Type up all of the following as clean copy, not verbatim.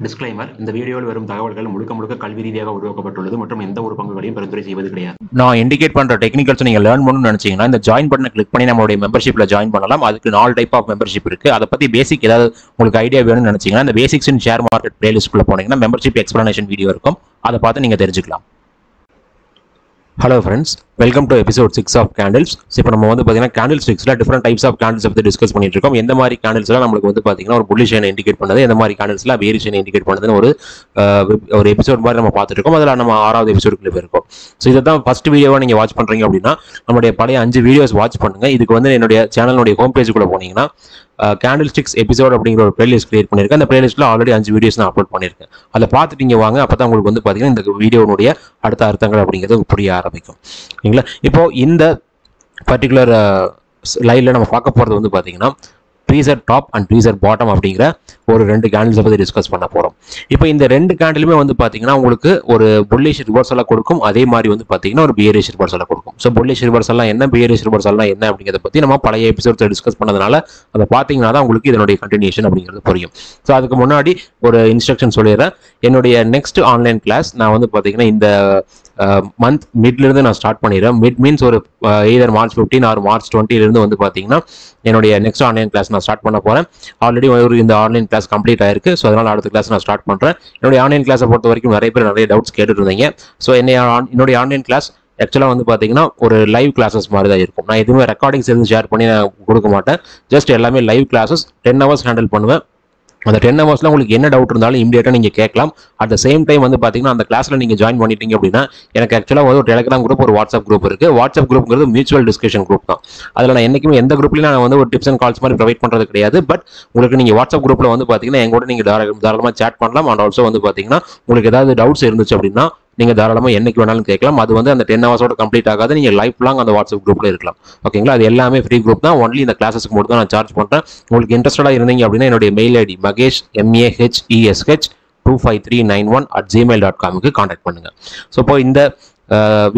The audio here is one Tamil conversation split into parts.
டிஸ்க்ளைமர் இந்த வீடியோவில் வரும் தகவல்கள் முழுக்க கல்வி ரீதியாக உருவாக்கப்பட்டுள்ளது மற்றும் எந்த ஒரு பங்குகளையும் பரிந்துரை செய்வது கிடையாது. நான் இண்டிகேட் பண்ற டெக்னிக்கல்ஸ் நீங்க லேர்ன் பண்ணணும்னு நினைச்சீங்கன்னா இந்த ஜாயின் பட்டனை கிளிக் பண்ணி நம்மளுடைய மெம்பர்ஷிப்ல ஜாயின் பண்ணலாம். அதுக்கு 4 டைப் ஆஃப் மெம்பர்ஷிப் இருக்கு. அதை பத்தி பேசிக் ஏதாவது உங்களுக்கு ஐடியா வேணும்னு நினைச்சீங்கன்னா இந்த பேசிக்ஸ் இன் ஷேர் மார்க்கெட் பிளேலிஸ்ட்குள்ள போனீங்கன்னா மெம்பர்ஷிப் எக்ஸ்பிளனேஷன் வீடியோ இருக்கும். அதை பார்த்து நீங்க தெரிஞ்சுக்கலாம். Hello friends, welcome to episode 6 of candles. இப்போ நம்ம வந்து பார்த்தீங்கன்னா கேண்டில் ஸ்டிக்ஸில் டிஃப்ரெண்ட் டைப்ஸ் ஆஃப் கேண்டில்ஸ் பற்றி டிஸ்கஸ் பண்ணிட்டு இருக்கோம். எந்த மாதிரி கேண்டில்ஸ்லாம் நம்மளுக்கு வந்து பார்த்தீங்கன்னா ஒரு புல்லிஷ் லைனை இண்டிகேட் பண்ணுது, எந்த மாதிரி கேண்டில்ஸ்லாம் பேரிஷ் லைனை இண்டிகேட் பண்ணுதுன்னு ஒரு எபிசோட் மாதிரி நம்ம பார்த்துட்டு இருக்கோம். அதில் நம்ம 6வது எபிசோடுக்குள்ள போயிருக்கோம். ஸோ இதை தான் ஃபர்ஸ்ட் வீடியோவாக நீங்கள் வாட்ச் பண்ணுறீங்க அப்படின்னா நம்மளுடைய பழைய 5 வீடியோஸ் வாட்ச் பண்ணுங்க. இதுக்கு வந்து என்னுடைய சேனலுடைய ஹோம் பேஜுக்குள்ள போனீங்கன்னா கேண்டில் ஸ்டிக்ஸ் எபிசோட் அப்படிங்கிற ஒரு பிளேலிஸ்ட் கிரியேட் பண்ணியிருக்கேன். அந்த பிளேலிஸ்ட்டில் ஆல்ரெடி 5 வீடியோஸ் நான் அப்லோட் பண்ணியிருக்கேன். அதை பார்த்துட்டு நீங்கள் வாங்க. அப்போ தான் உங்களுக்கு வந்து பார்த்தீங்கன்னா இந்த வீடியோனுடைய அடுத்த அர்த்தங்கள் அப்படிங்கிறது புரிய ஆரம்பிக்கும். ஓகேங்களா? இப்போ இந்த பர்டிகுலர் லைவ்ல நம்ம பார்க்க போகிறது வந்து பார்த்தீங்கன்னா ட்ரீசர் டாப் அண்ட் ட்ரீசர் பாட்டம் அப்படிங்கிற ஒரு 2 கேண்டில்ஸை பற்றி டிஸ்கஸ் பண்ண போகிறோம். இப்போ இந்த 2 கேண்டிலுமே வந்து பார்த்தீங்கன்னா உங்களுக்கு ஒரு புல்லிஷ் ரிவர்சலாக கொடுக்கும். அதே மாதிரி வந்து பார்த்தீங்கன்னா ஒரு பியரிஷ் ரிவர்சலாக கொடுக்கும். ஸோ புல்லிஷ் ரிவர்சல்லாம் என்ன, பியரிஷ் ரிவர்சல்லாம் என்ன அப்படிங்கிறத பற்றி நம்ம பழைய எபிசோட்ஸை டிஸ்கஸ் பண்ணதுனால அதை பார்த்தீங்கன்னா தான் உங்களுக்கு இதனுடைய கண்டினியூஷன் அப்படிங்கிறது புரியும். ஸோ அதுக்கு முன்னாடி ஒரு இன்ஸ்ட்ரக்ஷன் சொல்லிடுறேன். என்னுடைய நெக்ஸ்ட் ஆன்லைன் கிளாஸ் நான் வந்து பார்த்தீங்கன்னா இந்த மந்த் மிட்லேருந்து நான் ஸ்டார்ட் பண்ணிடுறேன். மிட் மீன்ஸ் ஒரு either March 15 or March 20 வந்து பார்த்தீங்கன்னா என்னுடைய நெக்ஸ்ட் ஆன்லைன் கிளாஸ் நான் ஸ்டார்ட் பண்ண போகிறேன். ஆல்ரெடி இந்த ஆன்லைன் கிளாஸ் கம்ப்ளீட் ஆயிருக்கு. ஸோ அதனால் அடுத்த கிளாஸ் நான் ஸ்டார்ட் பண்ணுறேன். என்னுடைய ஆன்லைன் கிளாஸை பொறுத்த வரைக்கும் நிறைய பேர் நிறைய டவுட்ஸ் கேட்டுட்டு இருந்தீங்க. ஸோ என்னுடைய ஆன்லைன் கிளாஸ் ஆக்சுவலாக வந்து பார்த்தீங்கன்னா ஒரு லைவ் கிளாஸஸ் மாதிரி தான் இருக்கும். நான் எதுவுமே ரெக்கார்டிங்ஸ் எதுவும் ஷேர் பண்ணி நான் கொடுக்க மாட்டேன். ஜஸ்ட் எல்லாமே லைவ் கிளாஸஸ் 10 hours ஹேண்டில் பண்ணுவேன். அந்த 10 hours உங்களுக்கு என்ன டவுட் இருந்தாலும் இமீடியட்டாக நீங்கள் கேட்கலாம். அட் த சேம் டைம் வந்து பார்த்தீங்கன்னா அந்த கிளாஸில் நீங்கள் ஜாயின் பண்ணிட்டீங்க அப்படின்னா எனக்கு ஆக்சுவலாக ஒரு டெலிகிராம் குரூப், ஒரு வாட்ஸ்அப் குரூப் இருக்குது. வாட்ஸ்அப் குரூப்ங்கிறது மியூச்சுவல் டிஸ்கஷன் குரூப் தான். அதில் நான் என்றைக்குமே எந்த குரூப்லையும் நான் வந்து ஒரு டிப்ஸ் அண்ட் கால்ஸ் மாதிரி ப்ரொவைட் பண்ணுறது கிடையாது. பட் உங்களுக்கு நீங்கள் வாட்ஸ்அப் குரூப்பில் வந்து பார்த்தீங்கன்னா எங்கூட நீங்கள் தாராளமாக சேட் பண்ணலாம். அண்ட் ஆல்சோ வந்து பார்த்தீங்கன்னா உங்களுக்கு ஏதாவது டவுட்ஸ் இருந்துச்சு அப்படின்னா நீங்கள் தாராளமாக என்னைக்கு வேணாலும் கேட்கலாம். அது வந்து அந்த 10 hours கம்ப்ளீட் ஆகாது. நீங்கள் லைஃப் லாங் அந்த வாட்ஸ்அப் குரூப்பில் இருக்கலாம். ஓகேங்களா? அது எல்லாமே ஃப்ரீ குரூப் தான். ஒன்லி இந்த கிளாஸஸ்க்கு மட்டும் தான் நான் சார்ஜ் பண்ணுறேன். உங்களுக்கு இன்ட்ரெஸ்டடாக இருந்தீங்க அப்படின்னா என்னுடைய mail ID Mahesh MAHESH25391 contact பண்ணுங்க. ஸோ இப்போ இந்த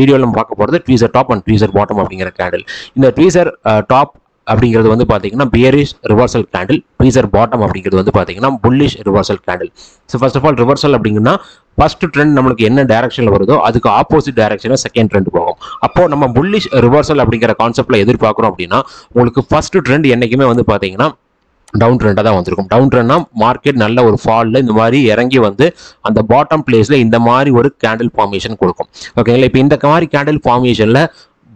வீடியோவில் நம்ம பார்க்க போகிறது tweezer top and tweezer bottom அப்படிங்கிற கேண்டில். இந்த ட்ரீசர் டாப் அப்படிங்கிறது வந்து பார்த்தீங்கன்னா bearish reversal candle. Tweezer bottom அப்படிங்கிறது வந்து பார்த்தீங்கன்னா bullish reversal candle. So first of all reversal அப்படிங்கன்னா ஃபர்ஸ்ட் ட்ரெண்ட் நம்மளுக்கு என்ன டைரக்ஷனில் வருதோ அதுக்கு ஆப்போசிட் டைரக்ஷனில் செகண்ட் ட்ரெண்ட் போகும். அப்போ நம்ம புல்லிஷ் ரிவர்சல் அப்படிங்கிற கான்செப்ட்ல எதிர்பார்க்குறோம் அப்படின்னா உங்களுக்கு ஃபர்ஸ்ட் ட்ரெண்ட் என்னைக்குமே வந்து பார்த்தீங்கன்னா டவுன் ட்ரெண்டாக தான் வந்திருக்கும். டவுன் ட்ரெண்ட்னா மார்க்கெட் நல்ல ஒரு ஃபாலில் இந்த மாதிரி இறங்கி வந்து அந்த பாட்டம் பிளேஸில் இந்த மாதிரி ஒரு கேண்டில் ஃபார்மேஷன் கொடுக்கும். ஓகேங்களா? இப்போ இந்த மாதிரி கேண்டில் ஃபார்மேஷனில்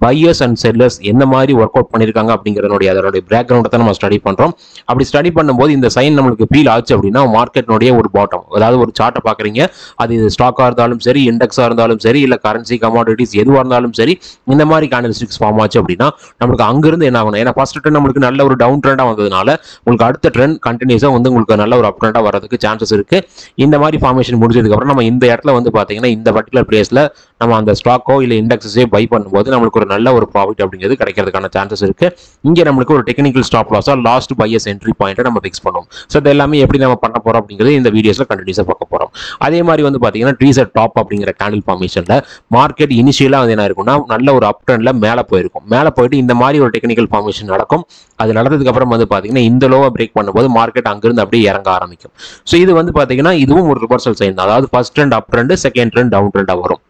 பையர்ஸ் அண்ட் செல்லர்ஸ் என்ன மாதிரி ஒர்க் அவுட் பண்ணியிருக்காங்க அப்படிங்கிறனுடைய அதனுடைய பேக்ரவுண்டை தான் நம்ம ஸ்டடி பண்ணுறோம். அப்படி ஸ்டடி பண்ணும்போது இந்த சைன் நம்மளுக்கு ஃபீல் ஆச்சு அப்படின்னா மார்க்கெட்னுடைய ஒரு பாட்டம், அதாவது ஒரு சார்ட்டை பார்க்குறீங்க, அது ஸ்டாக்காக இருந்தாலும் சரி, இண்டெக்ஸாக இருந்தாலும் சரி, இல்லை கரன்சி கமாடிட்டிஸ் எதுவாக இருந்தாலும் சரி, இந்த மாதிரி கேண்டில் ஸ்டிக்ஸ் ஃபார்ம் ஆச்சு அப்படின்னா நம்மளுக்கு அங்கிருந்து என்ன ஆகணும்? ஏன்னா ஃபர்ஸ்ட் ட்ரெண்ட் நம்மளுக்கு நல்ல ஒரு டவுன் ட்ரெண்டாக வந்ததுனால உங்களுக்கு அடுத்த ட்ரெண்ட் கண்டினியூஸாக வந்து உங்களுக்கு நல்ல ஒரு அப் ட்ரெண்டாக வரதுக்கு சான்சஸ் இருக்குது. இந்த மாதிரி ஃபார்மேஷன் முடிஞ்சதுக்கப்புறம் நம்ம இந்த இடத்துல வந்து பார்த்தீங்கன்னா இந்த பர்டிகுலர் பிளேஸில் நம்ம அந்த ஸ்டாக்கோ இல்லை இண்டெக்ஸஸே பை பண்ணும்போது நம்மளுக்கு ஒரு நல்ல ஒரு ப்ராஃபிட் அப்படிங்கிறது கிடைக்கிறதுக்கான சான்சஸ் இருக்கு. இங்கே நம்மளுக்கு ஒரு டெக்னிக்கல் ஸ்டாப் லாஸா லாஸ்ட் பையர்ஸ் என்ட்ரி பாயிண்ட்டை நம்ம ஃபிக்ஸ் பண்ணுவோம். ஸோ இது எல்லாமே எப்படி நம்ம பண்ண போறோம் அப்படிங்கிறது இந்த வீடியோஸ்ல கண்டினியூஸாக பார்க்க போறோம். அதே மாதிரி வந்து பார்த்தீங்கன்னா ட்ரீசர் டாப் அப்படிங்கிற கேண்டில் ஃபார்மேஷன்ல மார்க்கெட் இனிஷியலாக வந்து என்ன இருக்கும்னா நல்ல ஒரு அப் ட்ரெண்ட்ல மேலே போயிருக்கும். மேலே போயிட்டு இந்த மாதிரி ஒரு டெக்னிக்கல் ஃபார்மேஷன் நடக்கும். அது நடந்ததுக்கு அப்புறம் வந்து பார்த்தீங்கன்னா இந்த லோவை பிரேக் பண்ணும்போது மார்க்கெட் அங்கிருந்து அப்படியே இறங்க ஆரம்பிக்கும். ஸோ இது வந்து பார்த்தீங்கன்னா இதுவும் ஒரு ரிவர்சல் சைன் தான். அதாவது first trend up trend, second trend down ட்ரெண்டாக வரும்.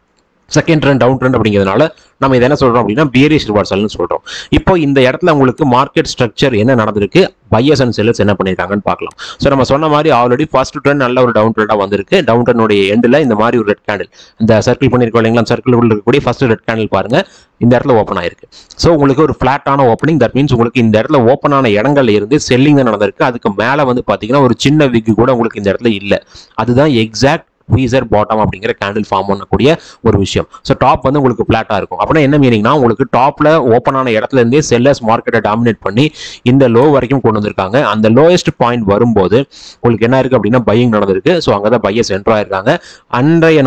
செகண்ட் ட்ரெண்ட் டவுன் ட்ரெண்ட் அப்படிங்கிறதுனால நம்ம இதை என்ன சொல்றோம் அப்படின்னா பியரிஷ் ரிவர்சல்னு சொல்றோம். இப்போ இந்த இடத்துல உங்களுக்கு மார்க்கெட் ஸ்ட்ரக்சர் என்ன நடந்திருக்கு, பையர்ஸ் அண்ட் செல்லர்ஸ் என்ன பண்ணியிருக்காங்கன்னு பார்க்கலாம். ஸோ நம்ம சொன்ன மாதிரி ஆல்ரெடி ஃபர்ஸ்ட் ட்ரெண்ட் நல்ல ஒரு டவுன் ட்ரெண்டாக வந்திருக்கு. டவுன் ட்ரெண்டோடைய எண்டில் இந்த மாதிரி ஒரு ரெட் கேண்டில், இந்த சர்க்கிள் பண்ணியிருக்கோம் இல்லைங்களா, சர்க்கிள் இருக்கக்கூடிய ஃபர்ஸ்ட் ரெட் கேண்டில் பாருங்க இந்த இடத்துல ஓப்பன் ஆயிருக்கு. ஸோ உங்களுக்கு ஒரு ஃபிளாட்டான ஓப்பனிங், தட் மீன்ஸ் உங்களுக்கு இந்த இடத்துல ஓப்பன் ஆன இடங்கள்ல இருந்து செல்லிங் தான் நடந்திருக்கு. அதுக்கு மேலே வந்து பார்த்தீங்கன்னா ஒரு சின்ன விக்கு கூட உங்களுக்கு இந்த இடத்துல இல்லை. அதுதான் எக்ஸாக்ட் ட்ரீசர் பாட்டம் அப்படிங்கிற கேண்டில் ஃபார்ம் பண்ணக்கூடிய ஒரு விஷயம். ஸோ டாப் வந்து உங்களுக்கு பிளாட்டா இருக்கும். அப்படின்னா என்ன மீனிங்னா உங்களுக்கு டாப்ல ஓப்பன் ஆன இடத்துல இருந்தே செல்லர்ஸ் மார்க்கெட்டை டாமினேட் பண்ணி இந்த லோ வரைக்கும் கொண்டு வந்திருக்காங்க. அந்த லோயஸ்ட் பாயிண்ட் வரும்போது உங்களுக்கு என்ன இருக்கு அப்படின்னா பையிங் நடந்திருக்கு. ஸோ அங்கதான் பையர்ஸ் என்டர் ஆயிருக்காங்க. அன்றைய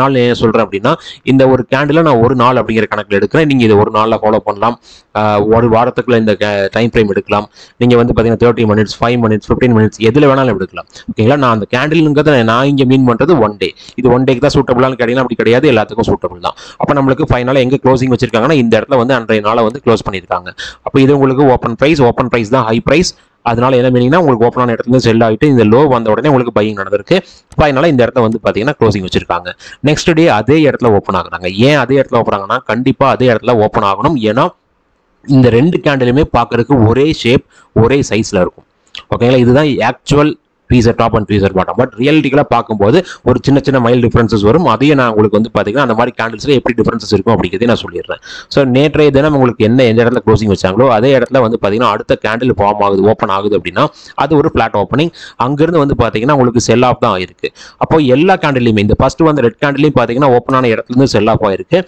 நாள் என்ன சொல்றேன் அப்படின்னா இந்த ஒரு கேண்டில் நான் ஒரு நாள் அப்படிங்கிற கணக்கில் எடுக்கிறேன். நீங்க இது ஒரு நாள்ல ஃபாலோ பண்ணலாம். ஒரு வாரத்துக்குள்ள இந்த டைம் ஃப்ரேம் எடுக்கலாம். நீங்க வந்து பாத்தீங்கன்னா 30 minutes, 5 minutes, 15 minutes எதுல வேணாலும் எடுக்கலாம். ஓகேங்களா? நான் அந்த கேண்டில்ங்கிறத நான் இங்க மீன் பண்றது ஒன் டே. இது ஒன் டேக்கு தான் சூட்டபிளான்னு கேட்டீங்கன்னா அப்படி கிடையாது, எல்லாத்துக்கும் சூட்டபிள் தான். அப்ப நம்மளுக்கு ஃபைனலா எங்க க்ளோசிங் வச்சிருக்காங்கன்னா இந்த இடத்துல வந்து அன்றைய நாளை வந்து க்ளோஸ் பண்ணிருக்காங்க. அப்ப இது உங்களுக்கு ஓப்பன் பிரைஸ் தான் ஹை பிரைஸ். அதனால என்ன மீனிங்னா உங்களுக்கு ஓப்பன் ஆன இடத்துல செல் ஆகிட்டு இந்த லோ வந்த உடனே உங்களுக்கு பையிங் நடந்திருக்கு. இப்போ அதனால இந்த இடத்துல வந்து பார்த்தீங்கன்னா க்ளோசிங் வச்சிருக்காங்க. நெக்ஸ்ட் டே அதே இடத்துல ஓப்பன் ஆகுறாங்க. ஏன் அதே இடத்துல ஓப்பன் ஆகுனா கண்டிப்பாக அதே இடத்துல ஓப்பன் ஆகணும். ஏன்னா இந்த ரெண்டு கேண்டிலுமே பார்க்கறதுக்கு ஒரே ஷேப் ஒரே சைஸில் இருக்கும். ஓகேங்களா, இதுதான் actual tweezer top and tweezer bottom. But ரியலிட்டிக்கலாக பார்க்கும்போது ஒரு சின்ன சின்ன மைல் டிஃபரன்சஸ் வரும். அதையும் நான் உங்களுக்கு வந்து பார்த்தீங்கன்னா அந்த மாதிரி கேண்டில்ஸில் எப்படி டிஃபரன்சஸ் இருக்கும் அப்படிங்கிறதே நான் சொல்லிடுறேன். ஸோ நேற்றைய தினம் உங்களுக்கு எந்த இடத்துல க்ளோசிங் வச்சாங்களோ அதே இடத்துல வந்து பார்த்தீங்கன்னா அடுத்த கேண்டில் ஃபார்ம் ஆகுது, ஓப்பன் ஆகுது அப்படின்னா அது ஒரு ஃபிளாட் ஓப்பனிங். அங்கிருந்து வந்து பார்த்தீங்கன்னா உங்களுக்கு செல் ஆஃப் தான் ஆயிருக்கு. அப்போ எல்லா கேண்டிலையுமே இந்த ஃபர்ஸ்ட் வந்து ரெட் கேண்டிலையும் பார்த்தீங்கன்னா ஓப்பன் ஆன இடத்துல இருந்து செல் ஆஃப் ஆயிருக்கு.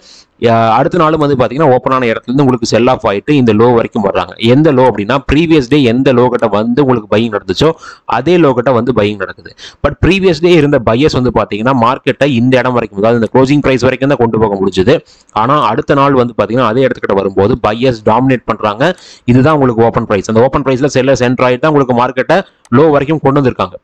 அடுத்த நாளும் வந்து பார்த்தீங்கன்னா ஓப்பன் ஆன இடத்துல இருந்து உங்களுக்கு செல் ஆஃப் ஆகிட்டு இந்த லோ வரைக்கும் வர்றாங்க. எந்த லோ அப்படின்னா ப்ரீவியஸ் டே எந்த லோ கிட்ட வந்து உங்களுக்கு பையிங் நடந்துச்சோ அதே லோ கிட்ட வந்து பையிங் நடக்குது. பட் ப்ரீவியஸ் டே இருந்த பையர்ஸ் வந்து பார்த்தீங்கன்னா மார்க்கெட்டை இந்த இடம் வரைக்கும், அதாவது இந்த க்ளோசிங் பிரைஸ் வரைக்கும் தான் கொண்டு போக முடிஞ்சது. ஆனால் அடுத்த நாள் வந்து பார்த்தீங்கன்னா அதே இடத்துக்கிட்ட வரும்போது பையர்ஸ் டாமினேட் பண்ணுறாங்க. இதுதான் உங்களுக்கு ஓப்பன் பிரைஸ். அந்த ஓப்பன் பிரைஸ்ல செல்லர்ஸ் என்டர் ஆகிட்டு தான் உங்களுக்கு மார்க்கெட்டை லோ வரைக்கும் கொண்டு வந்திருக்காங்க.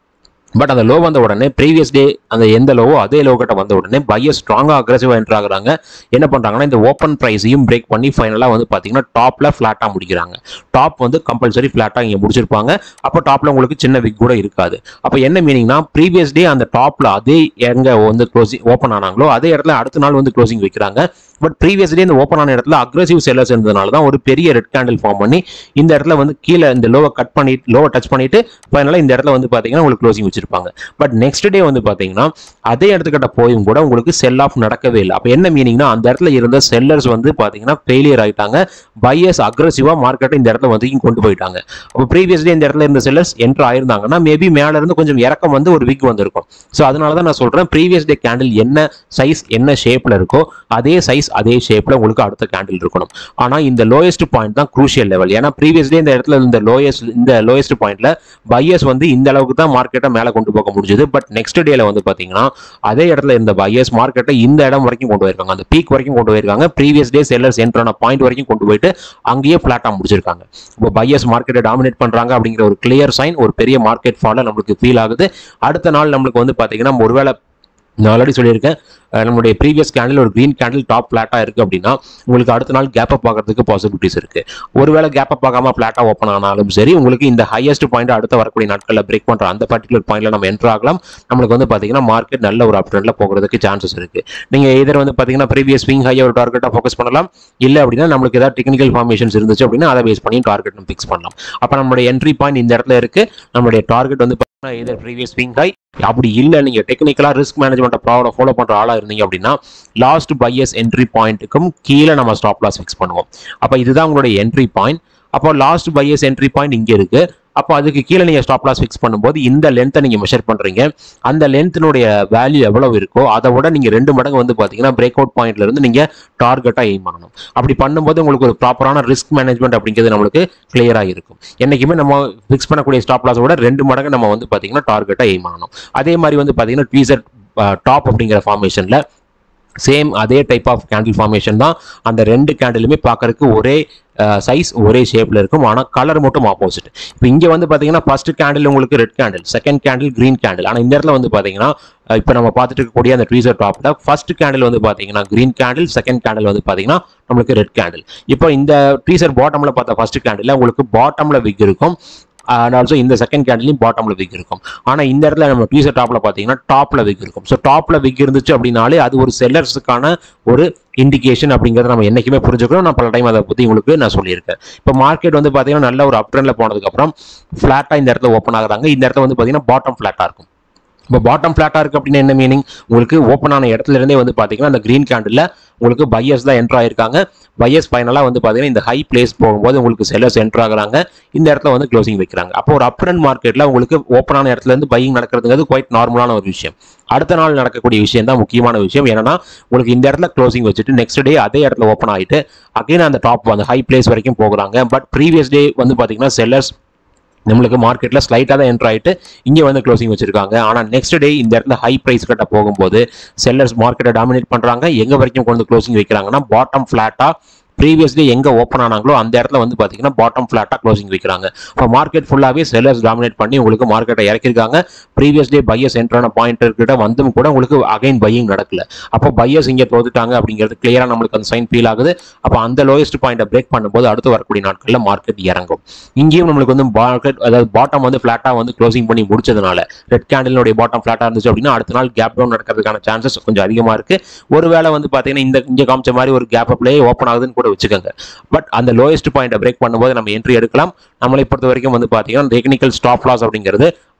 பட் அந்த லோ வந்த உடனே ப்ரீவியஸ் டே அந்த எந்த லோவோ அதே லோ கிட்ட வந்த உடனே பையர் ஸ்ட்ராங்காக அக்ரெசிவாக என்டர் ஆகுறாங்க. என்ன பண்ணுறாங்கன்னா இந்த ஓப்பன் ப்ரைஸையும் பிரேக் பண்ணி ஃபைனலாக வந்து பார்த்தீங்கன்னா டாப்பில் ஃப்ளாட்டாக முடிக்கிறாங்க. டாப் வந்து கம்பல்சரி ஃப்ளாட்டாக இங்கே முடிச்சிருப்பாங்க. அப்போ டாப்பில் உங்களுக்கு சின்ன விக் கூட இருக்காது. அப்போ என்ன மீனிங்னா ப்ரீவியஸ் டே அந்த டாப்பில் அதே எங்கே வந்து க்ளோசிங் ஓப்பன் ஆனாங்களோ அதே இடத்துல அடுத்த நாள் வந்து க்ளோசிங் வைக்கிறாங்க. பட் ப்ரீவியஸ் டே இந்த ஓப்பன் ஆன இடத்துல அக்ரெசிவ் செல்லர்ஸ் இருந்ததுனால தான் ஒரு பெரிய ரெட் கேண்டில் ஃபார்ம் பண்ணி இந்த இடத்துல வந்து கீழே இந்த லோவை கட் பண்ணிட்டு லோவை டச் பண்ணிட்டு ஃபைனலாக இந்த இடத்துல வந்து பார்த்தீங்கன்னா உங்களுக்கு க்ளோசிங் வச்சிருப்பாங்க. பட் நெக்ஸ்ட் டே வந்து பார்த்தீங்கன்னா அதே இடத்துக்கிட்ட போயும் கூட உங்களுக்கு செல் ஆஃப் நடக்கவே இல்லை. அப்போ என்ன மீனிங்னா அந்த இடத்துல இருந்த செல்லர்ஸ் வந்து பார்த்தீங்கன்னா ஃபெயிலியர் ஆகிட்டாங்க. பையர்ஸ் அக்ரெசிவாக மார்க்கெட்டை இந்த இடத்துல வந்து கொண்டு போயிட்டாங்க. அப்போ ப்ரீவியஸ் டே இந்த இடத்துல இருந்த செல்லர்ஸ் என்டர் ஆயிருந்தாங்கன்னா மேபி மேலே இருந்து கொஞ்சம் இறக்கம் வந்து ஒரு விக் வந்திருக்கும். ஸோ அதனால தான் நான் சொல்கிறேன் ப்ரீவியஸ் டே கேண்டில் என்ன சைஸ் என்ன ஷேப்பில் இருக்கோ அதே சைஸ் அதே ஷேப்ல உங்களுக்கு அடுத்த கேண்டில் இருக்கணும். ஆனா இந்த லோயஸ்ட் பாயிண்ட் தான் க்ரூஷியல் லெவல். ஏன்னா ப்ரீவியஸ் டே இந்த இடத்துல இந்த லோயஸ்ட் பாயிண்ட்ல பையர்ஸ் வந்து இந்த அளவுக்கு தான் மார்க்கெட்டை மேலே கொண்டு போக முடிஞ்சது. பட் நெக்ஸ்ட் டேல வந்து பாத்தீங்கன்னா அதே இடத்துல இருந்த பையர்ஸ் மார்க்கெட்டை இந்த இடம் வரைக்கும் கொண்டு போயிருக்காங்க, அந்த பீக் வரைக்கும் கொண்டு போயிருக்காங்க. ப்ரீவியஸ் டே செல்லர்ஸ் என்டர் ஆன பாயிண்ட் வரைக்கும் கொண்டு போயிட்டு அங்கேயே ஃபிளாட்டா முடிச்சிருக்காங்க. இப்போ பையர்ஸ் மார்க்கெட்டை டாமினேட் பண்றாங்க அப்படிங்கிற ஒரு கிளியர் சைன், ஒரு பெரிய மார்க்கெட் ஃபால் நம்மளுக்கு ஃபீல் ஆகுது. அடுத்த நாள் நம்மளுக்கு வந்து பாத்தீங்கன்னா ஒருவேளை நான் ஆல்ரெடி சொல்லியிருக்கேன் நம்மளுடைய ப்ரீவியஸ் கேண்டில் ஒரு கிரீன் கேண்டில் டாப் ஃபிளாட்டா இருக்கு அப்படின்னா உங்களுக்கு அடுத்த நாள் கேப் அப் ஆகிறதுக்கு பாசிபிலிட்டிஸ் இருக்கு. ஒருவேளை கேப் அப் ஆகாம ஃபிளாட்டா ஓப்பன் ஆனாலும் சரி உங்களுக்கு இந்த ஹையஸ்ட் பாயிண்ட் அடுத்த வரக்கூடிய நாட்களில் பிரேக் பண்ற அந்த பர்டிகுலர் பாயிண்ட்ல நம்ம என்டர் ஆகலாம். நம்மளுக்கு வந்து பாத்தீங்கன்னா மார்க்கெட் நல்ல ஒரு அப் ட்ரெண்ட்ல போகிறதுக்கு சான்சஸ் இருக்கு. நீங்க எதிர் வந்து பாத்தீங்கன்னா ப்ரீவியஸ் ஸ்விங் ஹை ஒரு டார்கெட்டா ஃபோக்கஸ் பண்ணலாம். இல்ல அப்படின்னா நம்மளுக்கு ஏதாவது டெக்னிக்கல் ஃபார்மேஷன்ஸ் இருந்துச்சு அப்படின்னா அதை பேஸ் பண்ணி டார்கெட் நம்ம ஃபிக்ஸ் பண்ணலாம். அப்ப நம்மளுடைய என்ட்ரி பாயிண்ட் இந்த இடத்துல இருக்கு. நம்மளுடைய டார்கெட் வந்து either previous swing high அப்படி இல்ல நீங்க டெக்னிக்கலா ரிஸ்க் மேனேஜ்மெண்ட் ஃபாலோ பண்ற ஆளா இருந்தீங்க அப்படின்னா லாஸ்ட் பையர்ஸ் என்ட்ரி பாயிண்ட்டுக்கும் கீழே நம்ம ஸ்டாப் லாஸ் ஃபிக்ஸ் பண்ணுவோம். அப்ப இதுதான் உங்களுடைய என்ட்ரி பாயிண்ட். அப்போ லாஸ்ட் பையர்ஸ் என்ட்ரி பாயிண்ட் இங்க இருக்கு. அப்போ அதுக்கு கீழே நீங்க ஸ்டாப் லாஸ் ஃபிக்ஸ் பண்ணும்போது இந்த லென்த்தை நீங்க மெஷர் பண்றீங்க. அந்த லென்த்தினுடைய வேல்யூ எவ்வளவு இருக்கோ அதை விட நீங்க 2 மடங்கு வந்து பாத்தீங்கன்னா பிரேக் அவுட் பாயிண்ட்ல இருந்து நீங்க டார்கெட்டா எய்ம் பண்ணணும். அப்படி பண்ணும்போது உங்களுக்கு ஒரு ப்ராப்பரான ரிஸ்க் மேனேஜ்மெண்ட் அப்படிங்கிறது நம்மளுக்கு கிளியரா இருக்கும். என்னைக்குமே நம்ம ஃபிக்ஸ் பண்ணக்கூடிய ஸ்டாப் லாஸ் விட 2 மடங்கு நம்ம வந்து பாத்தீங்கன்னா டார்கெட்டா எய்ம் பண்ணணும். அதே மாதிரி வந்து பாத்தீங்கன்னா ட்வீசர் டாப் அப்படிங்கிற ஃபார்மேஷன்ல சேம் அதே டைப் ஆஃப் கேண்டில் ஃபார்மேஷன் தான். அந்த 2 கேண்டிலுமே பார்க்கறதுக்கு ஒரே சைஸ் ஒரே ஷேப்ல இருக்கும். ஆனால் கலர் மட்டும் ஆப்போசிட். இப்போ இங்கே வந்து பார்த்தீங்கன்னா ஃபர்ஸ்ட் கேண்டில் உங்களுக்கு red candle, second candle green candle. ஆனால் இந்த இடத்துல வந்து பார்த்தீங்கன்னா இப்போ நம்ம பார்த்துட்டு இருக்கக்கூடிய அந்த ட்வீசர் டாப்ல ஃபர்ஸ்ட் கேண்டில் வந்து பார்த்தீங்கன்னா கிரீன் கேண்டில், செகண்ட் கேண்டில் வந்து பார்த்தீங்கன்னா நம்மளுக்கு ரெட் கேண்டில். இப்போ இந்த ட்வீசர் பாட்டம்ல பார்த்த ஃபர்ஸ்ட் கேண்டில் உங்களுக்கு பாட்டம்ல விக் இருக்கும். அண்ட் ஆல்சோ இந்த செகண்ட் கேண்டிலையும் பாட்டம்ல விக் இருக்கும். ஆனால் இந்த இடத்துல நம்ம ட்வீசர் டாப்ல பார்த்தீங்கன்னா டாப்ல விக் இருக்கும். ஸோ டாப்ல விக் இருந்துச்சு அப்படின்னாலே அது ஒரு செல்லர்ஸுக்கான ஒரு இண்டிகேஷன் அப்படிங்கிறத நம்ம என்னைக்குமே புரிஞ்சுக்கணும். நான் பல டைம் அதை பற்றி உங்களுக்கு நான் சொல்லியிருக்கேன். இப்போ மார்க்கெட் வந்து பார்த்தீங்கன்னா நல்ல ஒரு அப் ட்ரெண்ட்ல போனதுக்கப்புறம் ஃபிளாட்டா இந்த இடத்துல ஓப்பன் ஆகுறாங்க. இந்த இடத்துல வந்து பார்த்தீங்கன்னா பாட்டம் ஃபிளாட்டா இருக்கும். இப்போ பாட்டம் ஃபிளாட்டா இருக்கு அப்படின்னா என்ன மீனிங், உங்களுக்கு ஓப்பன் ஆன இடத்துல இருந்தே வந்து பார்த்தீங்கன்னா அந்த கிரீன் கேண்டில் உங்களுக்கு பையர்ஸ் தான் என்டர் ஆயிருக்காங்க. பையர்ஸ் ஃபைனலாக வந்து பார்த்தீங்கன்னா இந்த ஹை பிளேஸ் போகும்போது உங்களுக்கு செல்லர்ஸ் என்டர் ஆகுறாங்க. இந்த இடத்துல வந்து க்ளோசிங் வைக்கிறாங்க. அப்போ ஒரு அப் ட்ரெண்ட் மார்க்கெட்டில் உங்களுக்கு ஓப்பன் ஆன இடத்துல இருந்து பையிங் நடக்கிறதுங்கிறது குவைட் நார்மலான ஒரு விஷயம். அடுத்த நாள் நடக்கக்கூடிய விஷயம் தான் முக்கியமான விஷயம். ஏன்னா உங்களுக்கு இந்த இடத்துல க்ளோசிங் வச்சுட்டு நெக்ஸ்ட் டே அதே இடத்துல ஓப்பன் ஆகிட்டு அகைன் அந்த டாப் அந்த ஹை பிளேஸ் வரைக்கும் போகிறாங்க. பட் ப்ரீவியஸ் டே வந்து பார்த்தீங்கன்னா செல்லர்ஸ் நம்மளுக்கு மார்க்கெட்ல ஸ்லைட்டாக தான் என்டர் ஆகிட்டு இங்கே வந்து க்ளோசிங் வச்சிருக்காங்க. ஆனால் நெக்ஸ்ட் டே இந்த இடத்துல ஹை ப்ரைஸ் கிட்ட போகும்போது செல்லர்ஸ் மார்க்கெட்டை டாமினேட் பண்றாங்க. எங்க வரைக்கும் கொண்டு க்ளோசிங் வைக்கிறாங்கன்னா பாட்டம் ஃபிளாட்டா ப்ரீவியஸ் டே எங்க ஓப்பன் ஆனாங்களோ அந்த இடத்துல வந்து பாத்தீங்கன்னா பாட்டம் ஃபிளாட்டா க்ளோசிங் வைக்கிறாங்க. இப்போ மார்க்கெட் ஃபுல்லாவே செல்லர்ஸ் டாமினேட் பண்ணி உங்களுக்கு மார்க்கெட்டை இறக்கிருக்காங்க. ப்ரீவியஸ் டே பையர்ஸ் என்ட்ரான பாயிண்ட் கிட்ட வந்தும் கூட உங்களுக்கு அகைன் பையிங் நடக்கல. அப்போ பையர்ஸ் இங்க தோத்துட்டாங்க அப்படிங்கிறது கிளியரா நம்மளுக்கு அந்த சைன் ஃபீல் ஆகுது. அப்போ அந்த லோயஸ்ட் பாயிண்ட்டை பிரேக் பண்ணும்போது அடுத்து வரக்கூடிய நாட்கள்ல மார்க்கெட் இறங்கும். இங்கேயும் நம்மளுக்கு வந்து மார்க்கெட் அதாவது பாட்டம் வந்து ஃபிளாட்டா வந்து க்ளோசிங் பண்ணி முடிச்சதுனால ரெட் கேண்டிலுடைய பாட்டம் ஃபிளாட்டா இருந்துச்சு அப்படின்னா அடுத்த நாள் கேப் டவுன் நடக்கிறதுக்கான சான்சஸ் கொஞ்சம் அதிகமா இருக்கு. ஒருவேளை வந்து பாத்தீங்கன்னா இங்க காமிச்ச மாதிரி ஒரு கேப் அப்லே ஓப்பன் ஆகுதுன்னு கூட வச்சுக்கோங்க. பட் அந்த லோயஸ்ட் பாயிண்ட்டை பிரேக் பண்ணும்போது நம்ம என்ட்ரி எடுக்கலாம். நம்மளை பொறுத்த வரைக்கும் வந்து பாத்தீங்கன்னா டெக்னிக்கல் ஸ்டாப் லாஸ் அப்படிங்கிறது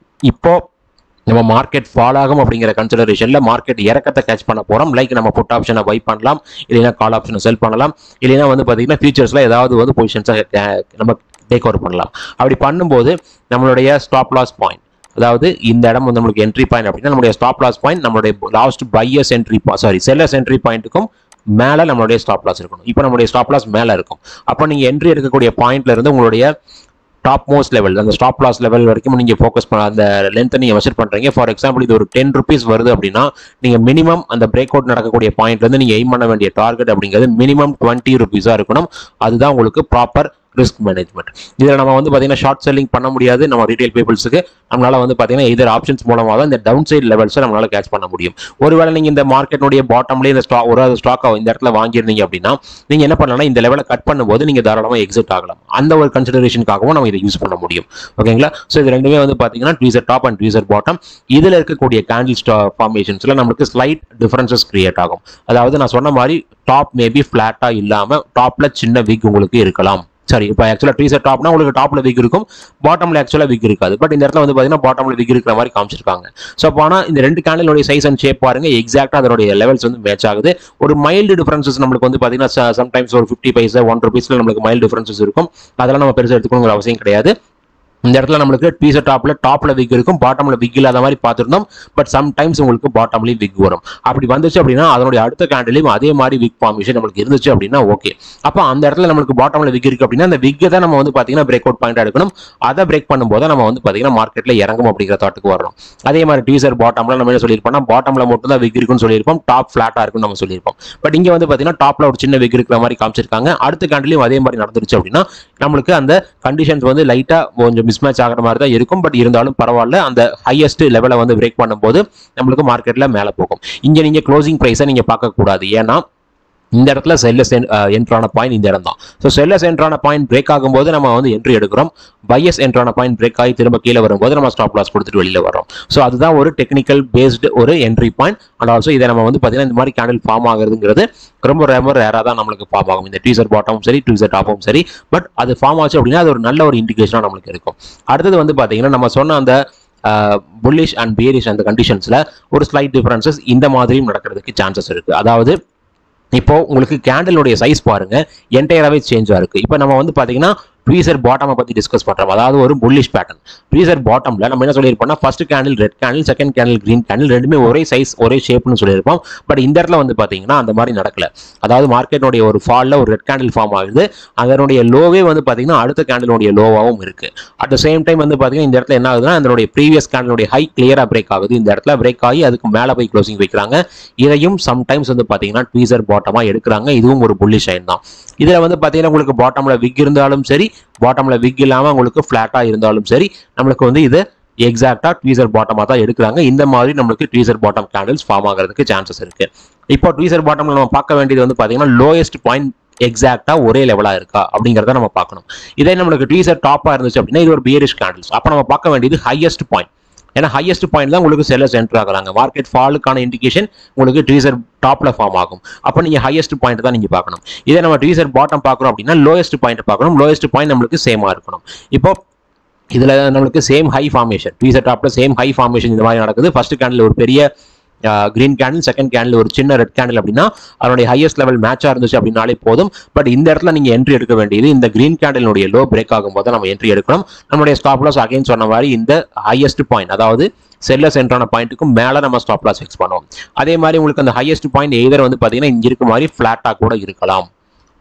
இப்போ நம்ம மார்க்கெட் ஃபால் ஆகும் அப்படிங்கிற கன்சிடரேஷன்ல மார்க்கெட் இறக்கத்தை கேட்ச் பண்ண போறோம். லைக் நம்ம புட் ஆப்ஷனை பை பண்ணலாம், இல்லைன்னா கால் ஆப்ஷனை செல் பண்ணலாம், இல்லைன்னா வந்து பாத்தீங்கன்னா ஃபியூச்சர்ஸ்ல ஏதாவது வந்து பொசிஷன்ஸை நம்ம டேக் ஓவர் பண்ணலாம். அப்படி பண்ணும்போது நம்மளுடைய ஸ்டாப் லாஸ் பாயிண்ட், அதாவது இந்த இடம் வந்து நம்மளுக்கு என்ட்ரி பாயிண்ட் அப்படின்னா நம்மளுடைய ஸ்டாப் லாஸ் பாயிண்ட் நம்மளுடைய last buyers entry sellers entry பாயிண்ட்டுக்கும் மேல நம்மளுடைய ஸ்டாப் லாஸ் இருக்கணும். இப்போ நம்மளுடைய ஸ்டாப் லாஸ் மேல இருக்கும். அப்போ நீங்க என்ட்ரி எடுக்கக்கூடிய பாயிண்ட்ல இருந்து உங்களுடைய டாப் மோஸ்ட் லெவல் அந்த ஸ்டாப் லாஸ் லெவல் வரைக்கும் நீங்க ஃபோக்கஸ் பண்ண அந்த லென்த்தை நீங்க மெஷர் பண்றீங்க. ஃபார் எக்ஸாம்பிள் இது ஒரு 10 rupees வருது அப்படின்னா நீங்க மினிமம் அந்த பிரேக் அவுட் நடக்கக்கூடிய பாயிண்ட்ல இருந்து நீங்க எய்ம் பண்ண வேண்டிய டார்கெட் அப்படிங்கிறது மினிமம் 20 rupees இருக்கணும். அதுதான் உங்களுக்கு ப்ராப்பர் ரிஸ்க் மேனேஜ்மெண்ட். இதில் நம்ம வந்து பார்த்தீங்கன்னா ஷார்ட் செல்லிங் பண்ண முடியாது. நம்ம ரீட்டைல் பீப்புள்ஸுக்கு நம்மளால வந்து பார்த்தீங்கன்னா இதர் ஆப்ஷன்ஸ் மூலமாக தான் இந்த டவுன் சைட் லெவல்ஸை நம்மளால கேட்ச் பண்ண முடியும். ஒருவேளை நீங்கள் இந்த மார்க்கெட்டுடைய பாட்டம்லேயே இந்த ஒரு ஸ்டாக்கை இந்த இடத்துல வாங்கியிருந்தீங்க அப்படின்னா நீங்கள் என்ன பண்ணலாம்னா இந்த லெவலை கட் பண்ணும்போது நீங்கள் தாராளமாக எக்ஸிட் ஆகலாம். அந்த ஒரு கன்சிடரேஷனுக்காகவும் நம்ம இதை யூஸ் பண்ண முடியும். ஓகேங்களா? ஸோ இது ரெண்டுமே வந்து பார்த்தீங்கன்னா tweezer top and tweezer bottom. இதில் இருக்கக்கூடிய கேண்டில் ஃபார்மேஷன்ஸில் நமக்கு ஸ்லைட் டிஃபரன்சஸ் கிரியேட் ஆகும். அதாவது நான் சொன்ன மாதிரி டாப் மேபி ஃபிளாட்டாக இல்லாமல் டாப்ல சின்ன விக் உங்களுக்கு இருக்கலாம். சரி, இப்போ ஆக்சுவலாக ட்வீசர் டாப்னா உங்களுக்கு டாப்ல விக் இருக்கும், பாட்டம்ல ஆக்சுவலாக விக் இருக்காது. பட் இந்த இடத்துல வந்து பார்த்தீங்கன்னா பாட்டம்ல விக் இருக்கிற மாதிரி காமிச்சிருக்காங்க. ஸோ அப்போ ஆனால் இந்த ரெண்டு கேண்டிலோட சைஸ் அண்ட் ஷேப் பாருங்க, எக்ஸாக்டா அதோடைய லெவல்ஸ் வந்து மேட்ச் ஆகுது. ஒரு மைல்டு டிஃபரன்சஸ் நம்மளுக்கு வந்து பார்த்தீங்கன்னா சம்டைம்ஸ் ஒரு 50 பைசா 1 rupeesல நம்மளுக்கு மைல்டு டிஃபரன்சஸ் இருக்கும். அதெல்லாம் நம்ம பெருசாக எடுத்துக்கணுங்கிற அவசியம் கிடையாது. இந்த இடத்துல நம்மளுக்கு ட்வீசர் டாப்ல விக் இருக்கும், பாட்டம்ல விக் இல்லாத மாதிரி பார்த்துருந்தோம். பட் சம்டைம்ஸ் உங்களுக்கு பாட்டம்லயும் விக் வரும். அப்படி வந்துச்சு அப்படின்னா அதனுடைய அடுத்த கேண்டிலையும் அதே மாதிரி விக் ஃபார்மேஷன் நம்மளுக்கு இருந்துச்சு அப்படின்னா ஓகே. அப்போ அந்த இடத்துல நம்மளுக்கு பாட்டம்ல விக் இருக்கு அப்படின்னா அந்த விக்கை தான் நம்ம வந்து பார்த்தீங்கன்னா பிரேக் அவுட் பாயிண்ட் எடுக்கணும். அதை பிரேக் பண்ணும்போது நம்ம வந்து பார்த்தீங்கன்னா மார்க்கெட்ல இறங்கும் அப்படிங்கிற தாட்டுக்கு வரணும். அதே மாதிரி ட்வீசர் பாட்டம்ல நம்ம என்ன சொல்லியிருப்போம், பாட்டம்ல மட்டும் தான் விக் இருக்குன்னு சொல்லியிருப்போம், டாப் ஃபிளாட்டா இருக்குன்னு நம்ம சொல்லியிருப்போம். பட் இங்க வந்து பார்த்தீங்கன்னா டாப்ல ஒரு சின்ன விக் இருக்கிற மாதிரி காமிச்சிருக்காங்க. அடுத்த கேண்டிலையும் அதே மாதிரி நடந்துருச்சு அப்படின்னா நம்மளுக்கு அந்த கண்டிஷன்ஸ் வந்து லைட்டா கொஞ்சம் மிஸ்மேட்ச் ஆகிற மாதிரி தான் இருக்கும். பட் இருந்தாலும் பரவாயில்ல, அந்த ஹையஸ்ட் லெவலை வந்து பிரேக் பண்ணும்போது நம்மளுக்கு மார்க்கெட்ல மேல போகும். இங்க நீங்க க்ளோசிங் பிரைஸை நீங்க பார்க்க கூடாது. ஏன்னா இந்த இடத்துல செல்லர்ஸ் என்ட்ரான பாயிண்ட் இந்த இடம் தான். ஸோ செல்லர்ஸ் என்ட்ரான பாயிண்ட் பிரேக் ஆகும்போது நம்ம வந்து என்ட்ரி எடுக்கிறோம். பையர்ஸ் என்ட்ரான பாயிண்ட் பிரேக் ஆகி திரும்ப கீழே வரும்போது நம்ம ஸ்டாப் லாஸ் கொடுத்துட்டு வெளியில வரோம். ஸோ அதுதான் ஒரு டெக்னிக்கல் பேஸ்டு ஒரு என்ட்ரி பாயிண்ட். அண்ட் ஆல்சோ இதை நம்ம வந்து பார்த்தீங்கன்னா இந்த மாதிரி கேண்டில் ஃபார்ம் ஆகுறதுங்கிறது ரொம்ப ரேராக தான் நம்மளுக்கு ஃபார்ம் ஆகும். இந்த ட்வீசர் பாட்டமும் சரி ட்வீசர் டாப்பும் சரி. பட் அது ஃபார்ம் ஆச்சு அப்படின்னா அது ஒரு நல்ல ஒரு இண்டிகேஷனாக நம்மளுக்கு இருக்கும். அடுத்தது வந்து பார்த்தீங்கன்னா நம்ம சொன்ன அந்த புல்லிஷ் அண்ட் பேரிஷ் அந்த கண்டிஷன்ஸ்ல ஒரு ஸ்லைட் டிஃபரன்சஸ் இந்த மாதிரியும் நடக்கிறதுக்கு சான்சஸ் இருக்கு. அதாவது இப்போ உங்களுக்கு கேண்டிலுடைய சைஸ் பாருங்க என்டையராகவே சேஞ்சாக இருக்கு. இப்போ நம்ம வந்து பார்த்தீங்கன்னா ட்வீசர் பாட்டமை பற்றி டிஸ்கஸ் பண்ணுறோம். அதாவது ஒரு புல்லிஷ் பேட்டர்ன். ட்வீசர் பாட்டம்ல நம்ம என்ன சொல்லியிருப்போம்னா first candle red candle, second candle green candle, ரெண்டுமே ஒரே சைஸ் ஒரே ஷேப்னு சொல்லியிருப்போம். பட் இந்த இடத்துல வந்து பார்த்தீங்கன்னா அந்த மாதிரி நடக்கல. அதாவது மார்க்கெட்டுடைய ஒரு ஃபாலில் ஒரு ரெட் கேண்டில் ஃபார்ம் ஆகுது, அதனுடைய லோவே வந்து பார்த்தீங்கன்னா அடுத்த கேண்டிலுடைய லோவாகவும் இருக்கு. அட் த சேம் டைம் வந்து பார்த்தீங்கன்னா இந்த இடத்துல என்ன ஆகுதுன்னா அதனுடைய ப்ரீவியஸ் கேண்டிலுடைய ஹை கிளியரா பிரேக் ஆகுது. இந்த இடத்துல பிரேக் ஆகி அதுக்கு மேலே போய் க்ளோசிங் வைக்கிறாங்க. இதையும் சம்டைம்ஸ் வந்து பார்த்தீங்கன்னா ட்வீசர் பாட்டமாக எடுக்கிறாங்க. இதுவும் ஒரு புல்லிஷ் சைன் தான். இதில் வந்து பார்த்தீங்கன்னா உங்களுக்கு பாட்டம்ல விக் இருந்தாலும் சரி, பாட்டம்ல விக் இல்லாமல் உங்களுக்கு ஃபிளாட்டா இருந்தாலும் சரி, நம்மளுக்கு வந்து இது எக்ஸாக்டா ட்வீசர் பாட்டமா தான் எடுக்கிறாங்க. இந்த மாதிரி நம்மளுக்கு ட்வீசர் பாட்டம் கேண்டில்ஸ் ஃபார்ம் ஆகிறதுக்கு சான்சஸ் இருக்கு. இப்போ ட்வீசர் பாட்டம்ல நம்ம பார்க்க வேண்டியது வந்து பார்த்தீங்கன்னா லோயஸ்ட் பாயிண்ட் எக்ஸாக்டா ஒரே லெவலா இருக்கா அப்படிங்கிறத நம்ம பார்க்கணும். இதே நம்மளுக்கு ட்வீசர் டாப்பா இருந்துச்சு அப்படின்னா இது ஒரு பியரிஷ் கேண்டில்ஸ். அப்போ நம்ம பார்க்க வேண்டியது ஹையஸ்ட் பாயிண்ட். ஏன்னா ஹையஸ்ட் பாயிண்ட் தான் உங்களுக்கு செல்லர்ஸ் என்டர் ஆகுறாங்க. மார்க்கெட் ஃபாலுக்கான இண்டிகேஷன் உங்களுக்கு ட்வீசர் டாப்ல ஃபார்ம் ஆகும். அப்போ நீங்க ஹையஸ்ட் பாயிண்ட் தான் நீங்க பார்க்கணும். இதே நம்ம ட்வீசர் பாட்டம் பார்க்குறோம் அப்படின்னா லோயஸ்ட் பாயிண்ட் பார்க்கணும். லோயஸ்ட் பாயிண்ட் நம்மளுக்கு சேமா இருக்கணும். இப்போ இதுல நம்மளுக்கு சேம் ஹை ஃபார்மேஷன், ட்வீசர் டாப்ல சேம் ஹை ஃபார்மேஷன் இந்த மாதிரி நடக்குது. ஃபர்ஸ்ட் கேண்டில் ஒரு பெரிய கிரீன் கேண்டில், செகண்ட் கேண்டில் ஒரு சின்ன ரெட் கேண்டில் அப்படின்னா அதனுடைய ஹையஸ்ட் லெவல் மேட்சா இருந்துச்சு அப்படின்னாலே போதும். பட் இந்த இடத்துல நீங்க என்ட்ரி எடுக்க வேண்டியது இந்த கிரீன் கேண்டிலுடைய லோ பிரேக் ஆகும்போது நம்ம என்ட்ரி எடுக்கணும். நம்மளுடைய ஸ்டாப் லாஸ் அகைன் சொன்ன மாதிரி இந்த ஹையஸ்ட் பாயிண்ட், அதாவது செல்லர்ஸ் என்ட்ரான பாயிண்ட்டுக்கு மேல நம்ம ஸ்டாப் லாஸ் ஃபிக்ஸ் பண்ணுவோம். அதே மாதிரி உங்களுக்கு அந்த ஹையஸ்ட் பாயிண்ட் எய்தர் வந்து பாத்தீங்கன்னா இங்க இருக்க மாதிரி ஃபிளாட்டா கூட இருக்கலாம்.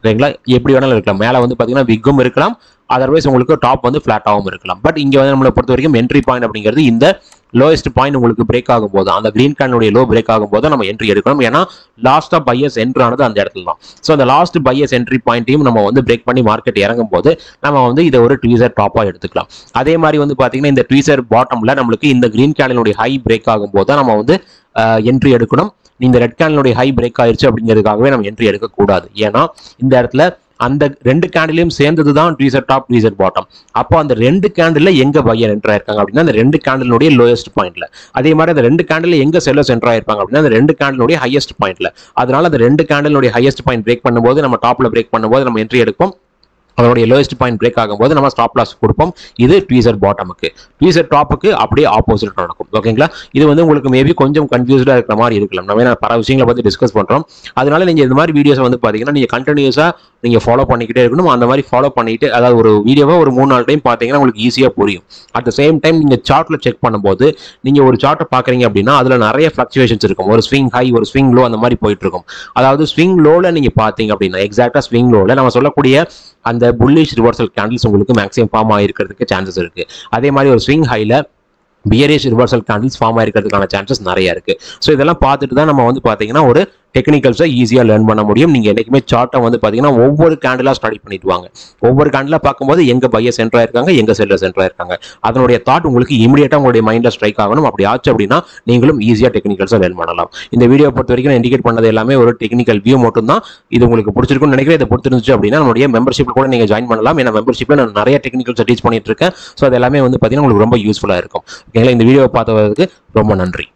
சரிங்களா? எப்படி வேணாலும் இருக்கலாம். மேல வந்து பாத்தீங்கன்னா விக்கும் இருக்கலாம், அதர்வைஸ் உங்களுக்கு டாப் வந்து ஃபிளாட்டாகவும் இருக்கலாம். பட் இங்க வந்து நம்மளை பொறுத்த வரைக்கும் என்ட்ரி பாயிண்ட் அப்படிங்கிறது இந்த லோயஸ்ட் பாயிண்ட் உங்களுக்கு பிரேக் ஆகும்போது, அந்த கிரீன் கேண்டிலுடைய லோ பிரேக் ஆகும்போது நம்ம என்ட்ரி எடுக்கணும். ஏன்னா லாஸ்டா பையர்ஸ் என்ட்ரி ஆனது அந்த இடத்துல தான். ஸோ அந்த லாஸ்ட் பையர்ஸ் என்ட்ரி பாயிண்ட்டையும் நம்ம வந்து பிரேக் பண்ணி மார்க்கெட் இறங்கும் போது நம்ம வந்து இதை ஒரு ட்வீசர் டாப்பா எடுத்துக்கலாம். அதே மாதிரி வந்து பாத்தீங்கன்னா இந்த ட்வீசர் பாட்டம்ல நம்மளுக்கு இந்த கிரீன் கேண்டிலுடைய ஹை பிரேக் ஆகும் போது நம்ம வந்து என்ட்ரி எடுக்கணும். இந்த ரெட் கேண்டிலுடைய ஹை பிரேக் ஆயிருச்சு அப்படிங்கிறதுக்காகவே நம்ம என்ட்ரி எடுக்கக்கூடாது. ஏன்னா இந்த இடத்துல அந்த ரெண்டு கேண்டிலையும் சேர்ந்தது தான் ட்வீசர் டாப் ட்வீசர் பாட்டம். அப்போ அந்த ரெண்டு கேண்டில் எங்க பையர் என்டர் ஆயிருக்காங்க அப்படின்னா அந்த ரெண்டு கேண்டிலுடைய லோயஸ்ட் பாயிண்ட்ல, அதே மாதிரி அந்த ரெண்டு கேண்டில் எங்க செல்லர்ஸ் என்டர் ஆயிருப்பாங்க அப்படின்னா அந்த ரெண்டு கேண்டிலுடைய ஹையஸ்ட் பாயிண்ட்ல. அதனால அந்த ரெண்டு கேண்டிலுடைய ஹையஸ்ட் பாயிண்ட் பிரேக் பண்ணும்போது நம்ம டாப்ல பிரேக் பண்ணும்போது நம்ம என்ட்ரி எடுப்போம். அதனுடைய லோயஸ்ட் பாயிண்ட் பிரேக் ஆகும்போது நம்ம ஸ்டாப் லாஸ் கொடுப்போம். இது ட்வீசர் பாட்டமுக்கு. ட்வீசர் டாப்புக்கு அப்படியே ஆப்போசிட் நடக்கும். ஓகேங்களா? இது வந்து உங்களுக்கு மேபி கொஞ்சம் கன்ஃபியூஸ்டா இருக்கிற மாதிரி இருக்கலாம். நம்ம பல விஷயங்களை பத்தி டிஸ்கஸ் பண்றோம். அதனால நீங்க இந்த மாதிரி வீடியோஸ் வந்து பாத்தீங்கன்னா நீங்க கண்டினியூஸா நீங்க ஃபாலோ பண்ணிக்கிட்டே இருக்கணும். அந்த மாதிரி ஃபாலோ பண்ணிட்டு, அதாவது ஒரு வீடியோவை ஒரு 3-4 டைம் பாத்தீங்கன்னா உங்களுக்கு ஈஸியா புரியும். அட் த சேம் டைம் நீங்க சார்ட்ல செக் பண்ணும்போது நீங்க ஒரு சார்ட்டை பாக்குறீங்க அப்படின்னா அதுல நிறைய ஃபிளக்சுவேஷன்ஸ் இருக்கும். ஒரு ஸ்விங் ஹை, ஒரு ஸ்விங் லோ, அந்த மாதிரி போயிட்டு இருக்கும். அதாவது ஸ்விங் லோல நீங்க பாத்தீங்க அப்படின்னா எக்ஸாக்டா ஸ்விங் லோல நம்ம சொல்லக்கூடிய அந்த புல்லிஷ் ரிவர்சல் கேண்டில்ஸ் உங்களுக்கு மேக்ஸிமம் ஃபார்ம் ஆகிருக்கிறதுக்கு சான்சஸ் இருக்கு. அதே மாதிரி ஒரு ஸ்விங் ஹைல பியரிஷ் ரிவர்சல் கேண்டில்ஸ் ஃபார்ம் ஆகிருக்கிறதுக்கான சான்சஸ் நிறைய இருக்கு. ஸோ இதெல்லாம் பார்த்துட்டு தான் நம்ம வந்து பாத்தீங்கன்னா ஒரு டெக்னிக்கல்ஸை ஈஸியாக லேர்ன் பண்ண முடியும். நீங்கள் என்றைக்குமே சார்ட்டை வந்து பார்த்தீங்கன்னா ஒவ்வொரு கேண்டிலாக ஸ்டடி பண்ணிட்டு வாங்க. ஒவ்வொரு கேண்டிலாக பார்க்கும்போது எங்கே பையர் சென்டர் ஆயிருக்காங்க, எங்கே செல்லர் சென்டர் ஆயிருக்காங்க, அதனுடைய தாட் உங்களுக்கு இமீடியட்டாக உங்களுடைய மைண்டில் ஸ்ட்ரைக் ஆகணும். அப்படி ஆச்சு அப்படின்னா நீங்களும் ஈஸியாக டெக்னிக்கல்ஸை லேர்ன் பண்ணலாம். இந்த வீடியோ பொறுத்த வரைக்கும் இண்டிகேட் பண்ணது எல்லாமே ஒரு டெக்னிக்கல் வியூ மட்டும் தான். இது உங்களுக்கு பிடிச்சிருக்குன்னு நினைக்கிறேன். இதை பிடிச்சிருந்துச்சு அப்படின்னா நம்மளுடைய மெம்பர்ஷிப் கூட நீங்கள் ஜாயின் பண்ணலாம். ஏன்னா மெம்பர்ஷிப்பில் நான் நிறைய டெக்னிக்கல்ஸை டீச் பண்ணிட்டு இருக்கேன். ஸோ அது எல்லாமே வந்து பார்த்தீங்கன்னா உங்களுக்கு ரொம்ப யூஸ்ஃபுல்லாக இருக்கும். ஓகேங்களா? இந்த வீடியோ பார்த்ததுக்கு ரொம்ப நன்றி.